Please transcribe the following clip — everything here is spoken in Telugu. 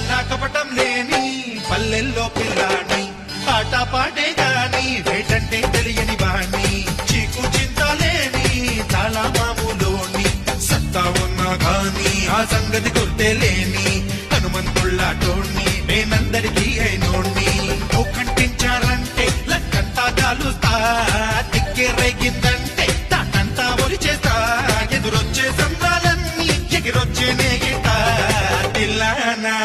కల్లా కపటం లేని పల్లెల్లో పిల్లాని, పాట పాడే గాని వేటంటే తెలియని వాణ్ణి, చీకు చింత లేని చాలా మామూలోని, సత్తా ఉన్నా గాని ఆ సంగతి గుర్తే లేని హనుమంతుళ్ళాటోణ్ణి, నేనందరికీ అయినోణ్ణి. ఓ కంటించారంటే లక్కంతా కాలుస్తా, దిక్కే రేగిందంటే తాటంతా ఒలిచేస్తా, ఎదురొచ్చే సంద్రాలన్నీ ఎగిరొచ్చే నేగిట తిల్లానా.